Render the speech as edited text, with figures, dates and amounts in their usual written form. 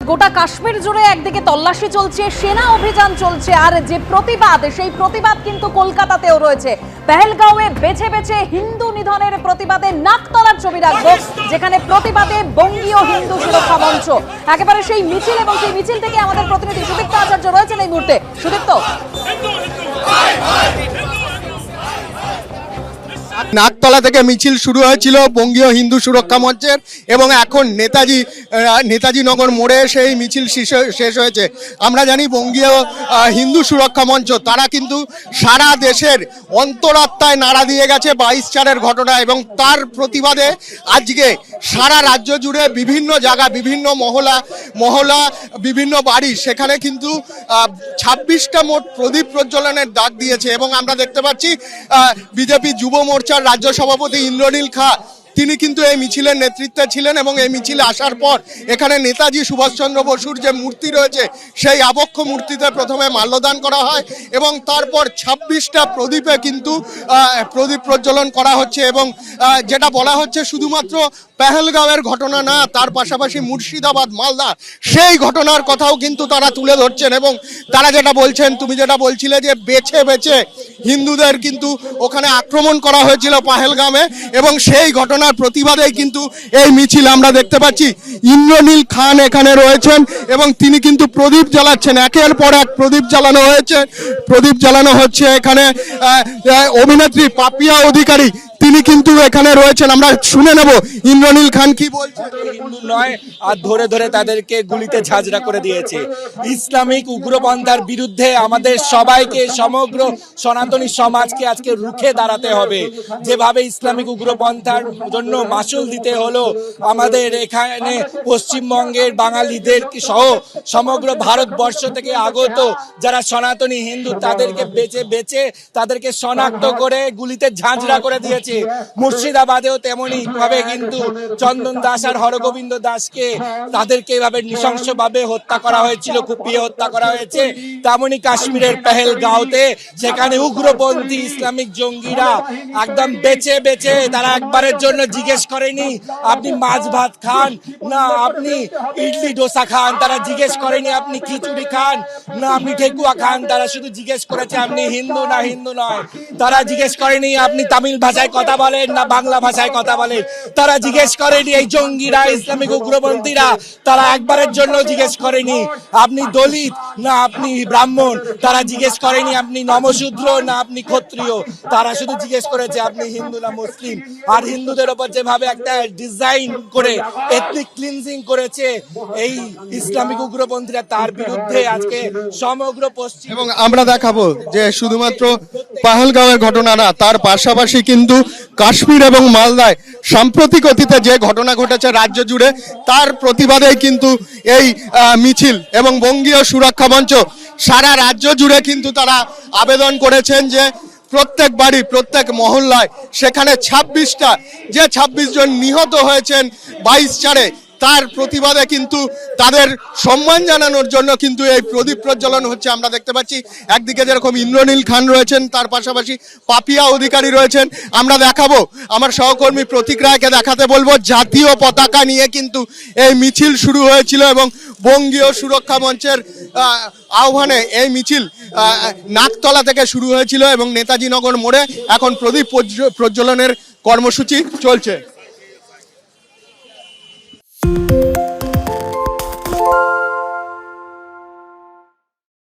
গোটা কাশ্মীর জুড়ে একদিকে তল্লাশি চলছে, সেনা অভিযান চলছে, আর যে প্রতিবাদ সেই প্রতিবাদ কিন্তু কলকাতাতেও রয়েছে। পেহেলগাঁওয়ে বেছে বেছে হিন্দু নিধনের প্রতিবাদে নাকতলার ছবি রাখবো, যেখানে প্রতিবাদে বঙ্গীয় হিন্দু সুরক্ষা মঞ্চ। একেবারে সেই মিছিল, এবং সেই মিছিল থেকে আমাদের প্রতিনিধি সুদীপ্ত আচার্য রয়েছেন এই মুহূর্তে। সুদীপ্ত, নাকতলা থেকে মিছিল শুরু হয়েছিল বঙ্গীয় হিন্দু সুরক্ষা মঞ্চের, এবং এখন নেতাজি নগর মোড়ে সেই মিছিল শেষ হয়েছে। আমরা জানি বঙ্গীয় হিন্দু সুরক্ষা মঞ্চ তারা কিন্তু সারা দেশের অন্তরাত্মায় নাড়া দিয়ে গেছে 22/4-এর ঘটনা, এবং তার প্রতিবাদে আজকে সারা রাজ্য জুড়ে বিভিন্ন জায়গা, বিভিন্ন মহলা, বিভিন্ন বাড়ি, সেখানে কিন্তু 26টা মোট প্রদীপ প্রজ্বলনের ডাক দিয়েছে। এবং আমরা দেখতে পাচ্ছি বিজেপি যুব মোর্চার রাজ্য সভাপতি ইন্দ্রনীল খা তিনি কিন্তু এই মিছিলের নেতৃত্বে ছিলেন, এবং এই মিছিলে আসার পর এখানে নেতাজি সুভাষচন্দ্র বসুর যে মূর্তি রয়েছে সেই আবক্ষ মূর্তিতে প্রথমে মাল্যদান করা হয়, এবং তারপর 26টা প্রদীপে কিন্তু প্রদীপ প্রজ্বলন করা হচ্ছে। এবং যেটা বলা হচ্ছে শুধুমাত্র পেহেলগাঁওয়ের ঘটনা না, তার পাশাপাশি মুর্শিদাবাদ, মালদা সেই ঘটনার কথাও কিন্তু তারা তুলে ধরছেন। এবং তারা যেটা বলছেন, তুমি যেটা বলছিলে যে বেছে বেছে হিন্দুদের কিন্তু ওখানে আক্রমণ করা হয়েছিল পেহেলগাঁওয়ে, এবং সেই ঘটনার প্রতিবাদেই কিন্তু এই মিছিল আমরা দেখতে পাচ্ছি। ইন্দ্রনীল খান এখানে রয়েছেন এবং তিনি কিন্তু প্রদীপ জ্বালাচ্ছেন, একের পর এক প্রদীপ জ্বালানো হচ্ছে। এখানে অভিনেত্রী পাপিয়া অধিকারী তিনি কিন্তু এখানে রয়েছেন, আমরা শুনে নেব ইন্দ্রনীল খান কি বলছেন। হিন্দু নয় আর ধরে ধরে তাদেরকে গুলিতে ঝাঁঝরা করে দিয়েছে। ইসলামিক উগ্রপন্থার বিরুদ্ধে আমাদের সবাইকে, সমগ্র সনাতনী সমাজকে আজকে রুখে দাঁড়াতে হবে। যেভাবে ইসলামিক উগ্রপন্থার জন্য মাসুল দিতে হলো আমাদের এখানে পশ্চিমবঙ্গের বাঙালিদের সহ সমগ্র ভারতবর্ষ থেকে আগত যারা সনাতনী হিন্দু, তাদেরকে বেছে বেছে তাদেরকে শনাক্ত করে গুলিতে ঝাঁঝরা করে দিয়েছে। মুর্শিদাবাদেও তেমনি ভাবে কিন্তু চন্দন দাস আর হরগোবিন্দ দাসকে তাদেরকে এভাবে নৃশংসভাবে হত্যা করা হয়েছিল, কুপিয়ে হত্যা করা হয়েছে। তেমনি কাশ্মীরের পেহেলগাঁওতে সেখানে উগ্রপন্থী ইসলামিক জঙ্গিরা একদম বেছে বেছে, তারা একবারের জন্য জিজ্ঞেস করেনি আপনি মাছ ভাত খান না আপনি ইডলি ডোসা খান, তারা জিজ্ঞেস করেনি আপনি খিচুড়ি খান না আপনি ঠেকুয়া খান, তারা শুধু জিজ্ঞেস করেছে আপনি হিন্দু না হিন্দু নয়। তারা জিজ্ঞেস করেনি আপনি তামিল ভাষায় কথা বলেন না বাংলা ভাষায় কথা বলেন, তারা জিজ্ঞেস করেনি এই জঙ্গিরা, ইসলামিক উগ্রপন্থীরা, তারা একবারের জন্য জিজ্ঞেস করেনি আপনি দলিত না আপনি ব্রাহ্মণ, তারা জিজ্ঞেস করেনি আপনি নমশূদ্র না আপনি ক্ষত্রিয়, তারা শুধু জিজ্ঞেস করেছে আপনি হিন্দু না মুসলিম। আর হিন্দুদের ওপর যেভাবে একটা ডিজাইন করে এথনিক ক্লিনজিং করেছে এই ইসলামিক উগ্রপন্থীরা, তার বিরুদ্ধে আজকে সমগ্র পশ্চিম। এবং আমরা দেখাবো যে শুধুমাত্র পেহেলগাঁওয়ের ঘটনা না, তার পাশাপাশি কিন্তু কাশ্মীর এবং মালদায় সাম্প্রতিক অতীতে যে ঘটনা ঘটেছে রাজ্য জুড়ে, তার প্রতিবাদে কিন্তু এই মিছিল। এবং বঙ্গীয় সুরক্ষা মঞ্চ সারা রাজ্য জুড়ে কিন্তু তারা আবেদন করেছেন যে প্রত্যেক বাড়ি, প্রত্যেক মহল্লায় সেখানে 26 জন নিহত হয়েছেন 22/4-এ, তার প্রতিবাদে কিন্তু তাদের সম্মান জানানোর জন্য কিন্তু এই প্রদীপ প্রজ্বলন হচ্ছে। আমরা দেখতে পাচ্ছি একদিকে যেরকম ইন্দ্রনীল খান রয়েছেন, তার পাশাপাশি পাপিয়া অধিকারী রয়েছেন। আমরা দেখাবো, আমার সহকর্মী প্রতীক রায়কে দেখাতে বলবো, জাতীয় পতাকা নিয়ে কিন্তু এই মিছিল শুরু হয়েছিল, এবং বঙ্গীয় সুরক্ষা মঞ্চের আহ্বানে এই মিছিল নাকতলা থেকে শুরু হয়েছিল, এবং নেতাজি নগর মোড়ে এখন প্রদীপ প্রজ্বলনের কর্মসূচি চলছে।